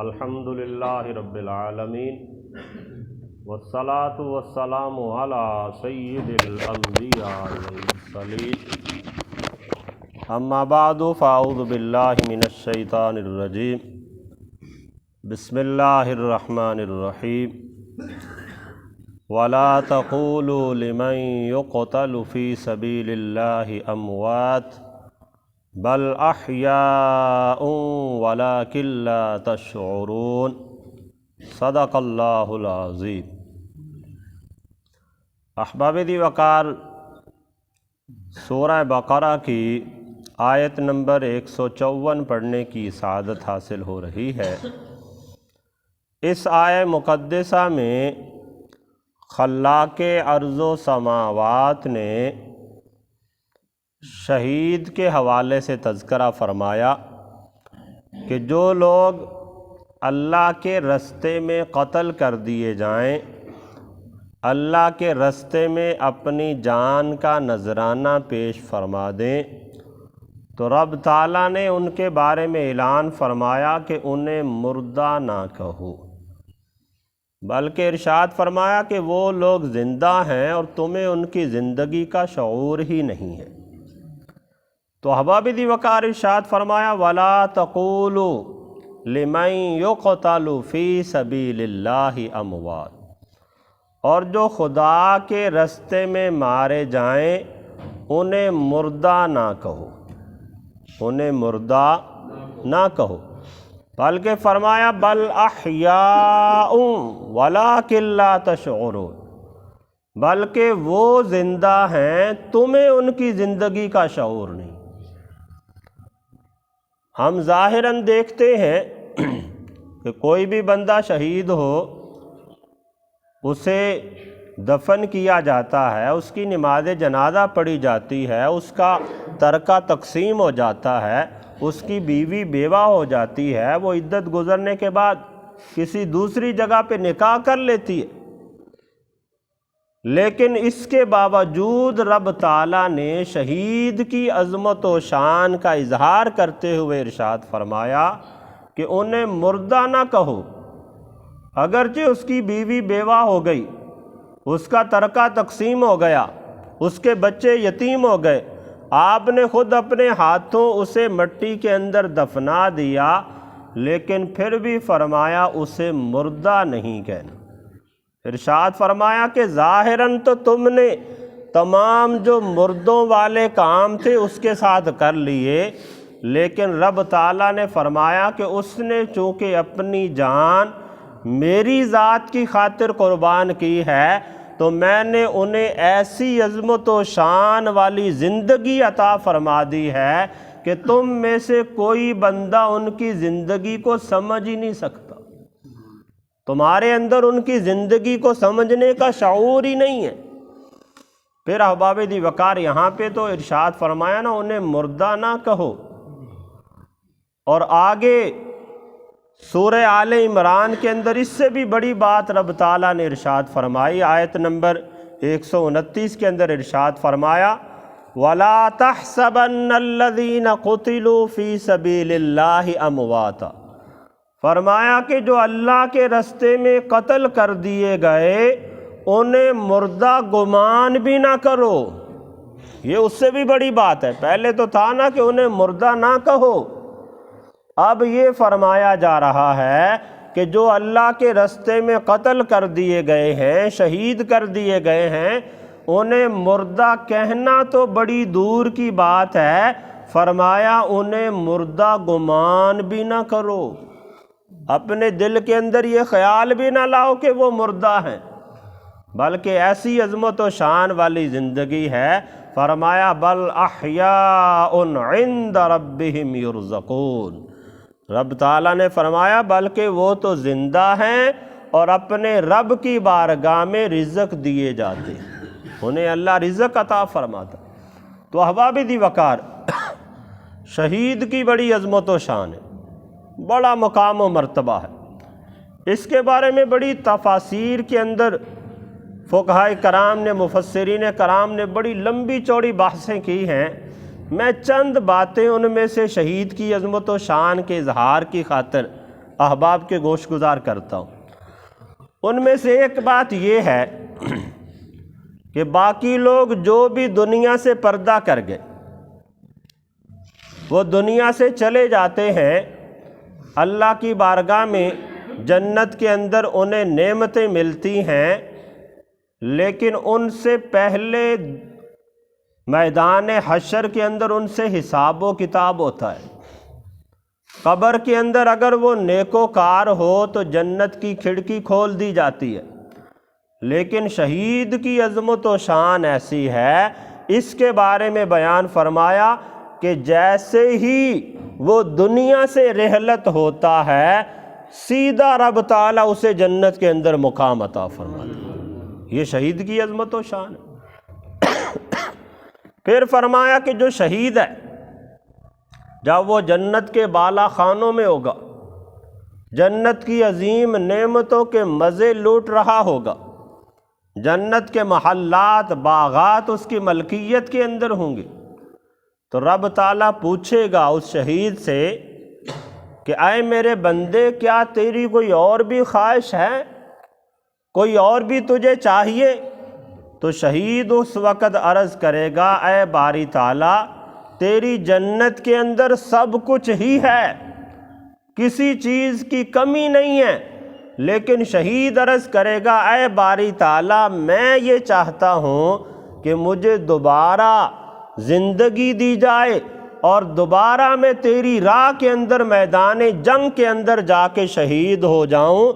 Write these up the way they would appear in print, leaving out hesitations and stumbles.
الحمدللہ رب العالمین والصلاة والسلام علی سید الانبیاء والمرسلین اما بعد فاعوذ باللہ من الشیطان الرجیم بسم اللہ الرحمن الرحیم ولا تقولوا لمن يقتل في سبيل الله اموات بل احیاء ولکن لا تشعرون صدق اللہ العظیم۔ احباب دی وقار، سورہ بقرہ کی آیت نمبر 154 پڑھنے کی سعادت حاصل ہو رہی ہے۔ اس آیت مقدسہ میں خلاق ارض و سماوات نے شہید کے حوالے سے تذکرہ فرمایا کہ جو لوگ اللہ کے رستے میں قتل کر دیے جائیں، اللہ کے رستے میں اپنی جان کا نذرانہ پیش فرما دیں، تو رب تعالیٰ نے ان کے بارے میں اعلان فرمایا کہ انہیں مردہ نہ کہو، بلکہ ارشاد فرمایا کہ وہ لوگ زندہ ہیں اور تمہیں ان کی زندگی کا شعور ہی نہیں ہے۔ تو احباب دی وقار ارشاد فرمایا وَلَا تَقُولُوا لِمَن يُقْتَلُ فِي سَبِيلِ اللَّهِ أَمْوَاتٌ، اور جو خدا کے رستے میں مارے جائیں انہیں مردہ نہ کہو، انہیں مردہ نہ کہو، بلکہ فرمایا بل احیاء ولکن لا تشعرون، بلکہ وہ زندہ ہیں، تمہیں ان کی زندگی کا شعور نہیں۔ ہم ظاہراً دیکھتے ہیں کہ کوئی بھی بندہ شہید ہو، اسے دفن کیا جاتا ہے، اس کی نماز جنازہ پڑھی جاتی ہے، اس کا ترکہ تقسیم ہو جاتا ہے، اس کی بیوی بیوہ ہو جاتی ہے، وہ عدت گزرنے کے بعد کسی دوسری جگہ پہ نکاح کر لیتی ہے، لیکن اس کے باوجود رب تعالیٰ نے شہید کی عظمت و شان کا اظہار کرتے ہوئے ارشاد فرمایا کہ انہیں مردہ نہ کہو، اگرچہ اس کی بیوی بیوہ ہو گئی، اس کا ترکہ تقسیم ہو گیا، اس کے بچے یتیم ہو گئے، آپ نے خود اپنے ہاتھوں اسے مٹی کے اندر دفنا دیا، لیکن پھر بھی فرمایا اسے مردہ نہیں کہنا۔ ارشاد فرمایا کہ ظاہراً تو تم نے تمام جو مردوں والے کام تھے اس کے ساتھ کر لیے، لیکن رب تعالیٰ نے فرمایا کہ اس نے چونکہ اپنی جان میری ذات کی خاطر قربان کی ہے، تو میں نے انہیں ایسی عظمت و شان والی زندگی عطا فرما دی ہے کہ تم میں سے کوئی بندہ ان کی زندگی کو سمجھ ہی نہیں سکتا، تمہارے اندر ان کی زندگی کو سمجھنے کا شعور ہی نہیں ہے۔ پھر احباب دی وقار یہاں پہ تو ارشاد فرمایا نا انہیں مردہ نہ کہو، اور آگے سورہ آل عمران کے اندر اس سے بھی بڑی بات رب تعالیٰ نے ارشاد فرمائی، آیت نمبر 129 کے اندر ارشاد فرمایا وَلَا تَحْسَبَنَّ الَّذِينَ قُتِلُوا فِي سَبِيلِ اللَّهِ أَمْوَاتًا، فرمایا کہ جو اللہ کے رستے میں قتل کر دیے گئے انہیں مردہ گمان بھی نہ کرو۔ یہ اس سے بھی بڑی بات ہے، پہلے تو تھا نا کہ انہیں مردہ نہ کہو، اب یہ فرمایا جا رہا ہے کہ جو اللہ کے رستے میں قتل کر دیے گئے ہیں، شہید کر دیے گئے ہیں، انہیں مردہ کہنا تو بڑی دور کی بات ہے، فرمایا انہیں مردہ گمان بھی نہ کرو، اپنے دل کے اندر یہ خیال بھی نہ لاؤ کہ وہ مردہ ہیں، بلکہ ایسی عظمت و شان والی زندگی ہے، فرمایا بل احیاء عند ربہم یرزقون، رب تعالیٰ نے فرمایا بلکہ وہ تو زندہ ہیں اور اپنے رب کی بارگاہ میں رزق دیے جاتے ہیں، انہیں اللہ رزق عطا فرماتا۔ تو احباب دی وقار، شہید کی بڑی عظمت و شان ہے، بڑا مقام و مرتبہ ہے، اس کے بارے میں بڑی تفاسیر کے اندر فقہائے کرام نے، مفسرین کرام نے بڑی لمبی چوڑی بحثیں کی ہیں۔ میں چند باتیں ان میں سے شہید کی عظمت و شان کے اظہار کی خاطر احباب کے گوش گزار کرتا ہوں۔ ان میں سے ایک بات یہ ہے کہ باقی لوگ جو بھی دنیا سے پردہ کر گئے وہ دنیا سے چلے جاتے ہیں، اللہ کی بارگاہ میں جنت کے اندر انہیں نعمتیں ملتی ہیں، لیکن ان سے پہلے میدان حشر کے اندر ان سے حساب و کتاب ہوتا ہے۔ قبر کے اندر اگر وہ نیکوکار ہو تو جنت کی کھڑکی کھول دی جاتی ہے، لیکن شہید کی عظمت و شان ایسی ہے، اس کے بارے میں بیان فرمایا کہ جیسے ہی وہ دنیا سے رحلت ہوتا ہے سیدھا رب تعالیٰ اسے جنت کے اندر مقام عطا فرماتا ہے۔ یہ شہید کی عظمت و شان ہے۔ پھر فرمایا کہ جو شہید ہے جب وہ جنت کے بالا خانوں میں ہوگا، جنت کی عظیم نعمتوں کے مزے لوٹ رہا ہوگا، جنت کے محلات باغات اس کی ملکیت کے اندر ہوں گے، تو رب تعالیٰ پوچھے گا اس شہید سے کہ اے میرے بندے، کیا تیری کوئی اور بھی خواہش ہے، کوئی اور بھی تجھے چاہیے؟ تو شہید اس وقت عرض کرے گا اے باری تعالیٰ، تیری جنت کے اندر سب کچھ ہی ہے، کسی چیز کی کمی نہیں ہے، لیکن شہید عرض کرے گا اے باری تعالیٰ، میں یہ چاہتا ہوں کہ مجھے دوبارہ زندگی دی جائے اور دوبارہ میں تیری راہ کے اندر میدان جنگ کے اندر جا کے شہید ہو جاؤں۔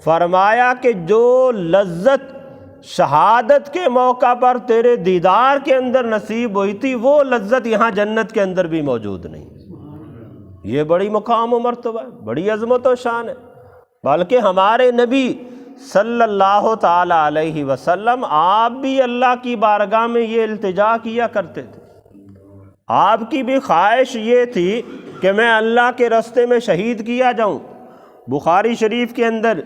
فرمایا کہ جو لذت شہادت کے موقع پر تیرے دیدار کے اندر نصیب ہوئی تھی وہ لذت یہاں جنت کے اندر بھی موجود نہیں۔ یہ بڑی مقام و مرتبہ ہے، بڑی عظمت و شان ہے۔ بلکہ ہمارے نبی صلی اللہ تعالی علیہ وسلم آپ بھی اللہ کی بارگاہ میں یہ التجا کیا کرتے تھے، آپ کی بھی خواہش یہ تھی کہ میں اللہ کے راستے میں شہید کیا جاؤں۔ بخاری شریف کے اندر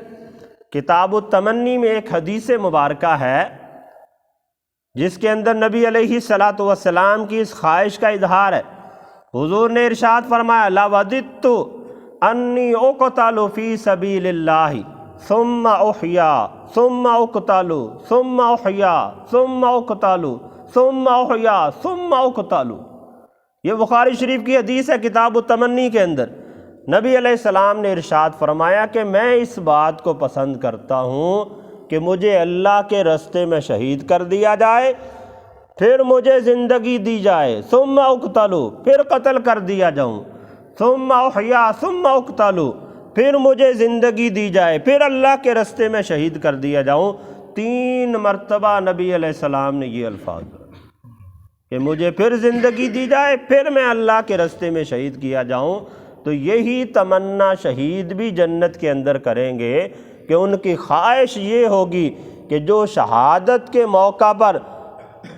کتاب التمنی میں ایک حدیث مبارکہ ہے جس کے اندر نبی علیہ الصلاۃ والسلام کی اس خواہش کا اظہار ہے۔ حضور نے ارشاد فرمایا لَوَدِدتُّ أَنِّي أُقْتَلُ فِي سَبِيلِ اللَّهِ ثُمَّ أُحْيَا ثُمَّ أُقْتَلُ ثُمَّ أُحْيَا ثُمَّ أُقْتَلُ ثُمَّ أُحْيَا ثُمَّ أُقْتَلُ۔ یہ بخاری شریف کی حدیث ہے کتاب التمنی کے اندر۔ نبی علیہ السلام نے ارشاد فرمایا کہ میں اس بات کو پسند کرتا ہوں کہ مجھے اللہ کے راستے میں شہید کر دیا جائے، پھر مجھے زندگی دی جائے، ثم اقتل، پھر قتل کر دیا جاؤں، ثم احیا ثم اقتل، پھر مجھے زندگی دی جائے، پھر اللہ کے راستے میں شہید کر دیا جاؤں۔ 3 مرتبہ نبی علیہ السلام نے یہ الفاظ کہ مجھے پھر زندگی دی جائے، پھر میں اللہ کے راستے میں شہید کیا جاؤں۔ تو یہی تمنا شہید بھی جنت کے اندر کریں گے کہ ان کی خواہش یہ ہوگی کہ جو شہادت کے موقع پر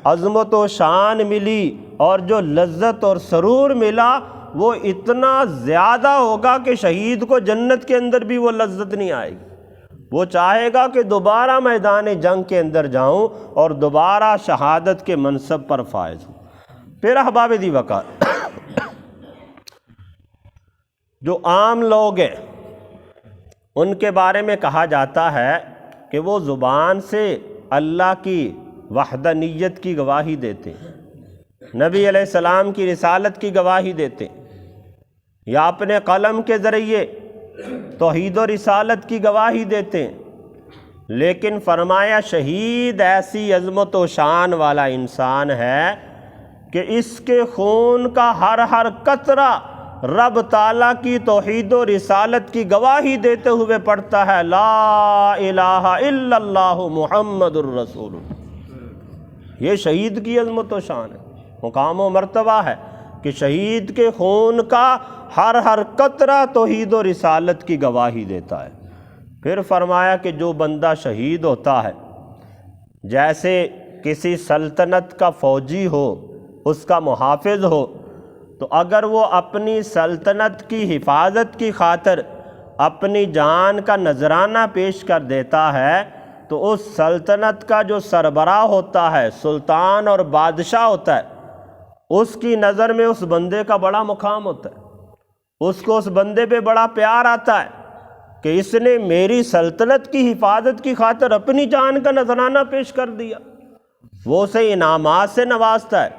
عظمت و شان ملی اور جو لذت اور سرور ملا وہ اتنا زیادہ ہوگا کہ شہید کو جنت کے اندر بھی وہ لذت نہیں آئے گی۔ وہ چاہے گا کہ دوبارہ میدان جنگ کے اندر جاؤں اور دوبارہ شہادت کے منصب پر فائز ہوں۔ پھر احباب دی وقار، جو عام لوگ ہیں ان کے بارے میں کہا جاتا ہے کہ وہ زبان سے اللہ کی وحدانیت کی گواہی دیتے ہیں، نبی علیہ السلام کی رسالت کی گواہی دیتے ہیں، یا اپنے قلم کے ذریعے توحید و رسالت کی گواہی دیتے ہیں، لیکن فرمایا شہید ایسی عظمت و شان والا انسان ہے کہ اس کے خون کا ہر قطرہ رب تعالیٰ کی توحید و رسالت کی گواہی دیتے ہوئے پڑھتا ہے لا الہ الا اللہ محمد الرسول۔ یہ شہید کی عظمت و شان ہے، مقام و مرتبہ ہے کہ شہید کے خون کا ہر قطرہ توحید و رسالت کی گواہی دیتا ہے۔ پھر فرمایا کہ جو بندہ شہید ہوتا ہے جیسے کسی سلطنت کا فوجی ہو، اس کا محافظ ہو، تو اگر وہ اپنی سلطنت کی حفاظت کی خاطر اپنی جان کا نذرانہ پیش کر دیتا ہے تو اس سلطنت کا جو سربراہ ہوتا ہے، سلطان اور بادشاہ ہوتا ہے، اس کی نظر میں اس بندے کا بڑا مقام ہوتا ہے، اس کو اس بندے پہ بڑا پیار آتا ہے کہ اس نے میری سلطنت کی حفاظت کی خاطر اپنی جان کا نذرانہ پیش کر دیا۔ وہ اسے انعامات سے نوازتا ہے،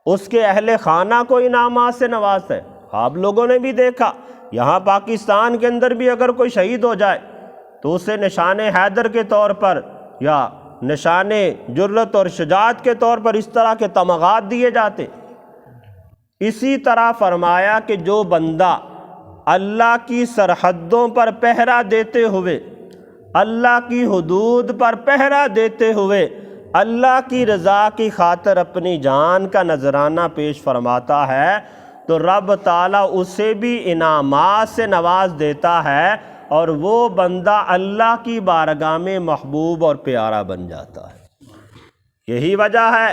اس کے اہل خانہ کو انعامات سے نوازتا ہے۔ آپ لوگوں نے بھی دیکھا، یہاں پاکستان کے اندر بھی اگر کوئی شہید ہو جائے تو اسے نشان حیدر کے طور پر یا نشان جرت اور شجاعت کے طور پر اس طرح کے تمغات دیے جاتے۔ اسی طرح فرمایا کہ جو بندہ اللہ کی سرحدوں پر پہرا دیتے ہوئے، اللہ کی حدود پر پہرا دیتے ہوئے اللہ کی رضا کی خاطر اپنی جان کا نذرانہ پیش فرماتا ہے تو رب تعالیٰ اسے بھی انعامات سے نواز دیتا ہے، اور وہ بندہ اللہ کی بارگاہ میں محبوب اور پیارا بن جاتا ہے۔ یہی وجہ ہے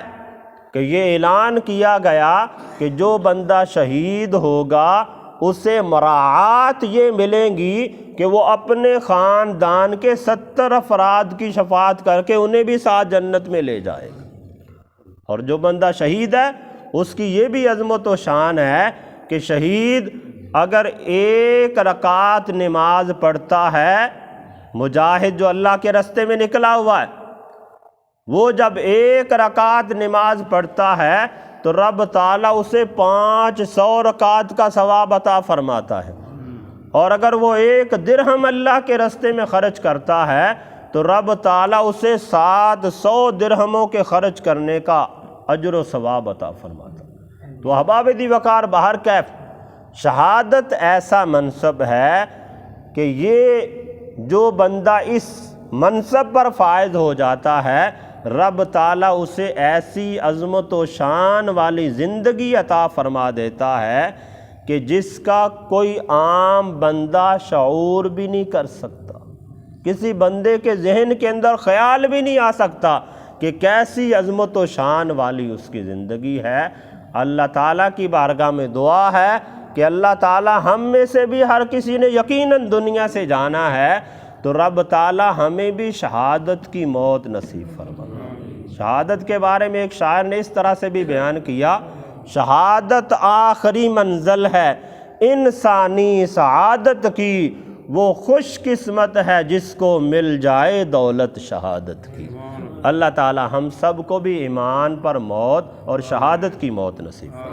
کہ یہ اعلان کیا گیا کہ جو بندہ شہید ہوگا اسے مراعات یہ ملیں گی کہ وہ اپنے خاندان کے 70 افراد کی شفاعت کر کے انہیں بھی ساتھ جنت میں لے جائے گا۔ اور جو بندہ شہید ہے اس کی یہ بھی عظمت و شان ہے کہ شہید اگر 1 رکعت نماز پڑھتا ہے، مجاہد جو اللہ کے راستے میں نکلا ہوا ہے، وہ جب 1 رکعت نماز پڑھتا ہے تو رب تعالیٰ اسے 500 رکعت کا ثواب عطا فرماتا ہے، اور اگر وہ 1 درہم اللہ کے راستے میں خرچ کرتا ہے تو رب تعالیٰ اسے 700 درہموں کے خرچ کرنے کا اجر و ثواب عطا فرماتا ہے۔ تو احباب دی وقار بہر کیف، شہادت ایسا منصب ہے کہ یہ جو بندہ اس منصب پر فائز ہو جاتا ہے، رب تعالیٰ اسے ایسی عظمت و شان والی زندگی عطا فرما دیتا ہے کہ جس کا کوئی عام بندہ شعور بھی نہیں کر سکتا، کسی بندے کے ذہن کے اندر خیال بھی نہیں آ سکتا کہ کیسی عظمت و شان والی اس کی زندگی ہے۔ اللہ تعالیٰ کی بارگاہ میں دعا ہے کہ اللہ تعالیٰ ہم میں سے بھی ہر کسی نے یقیناً دنیا سے جانا ہے تو رب تعالیٰ ہمیں بھی شہادت کی موت نصیب فرما۔ شہادت کے بارے میں ایک شاعر نے اس طرح سے بھی بیان کیا، شہادت آخری منزل ہے انسانی سعادت کی، وہ خوش قسمت ہے جس کو مل جائے دولت شہادت کی۔ اللہ تعالیٰ ہم سب کو بھی ایمان پر موت اور شہادت کی موت نصیب فرمائے۔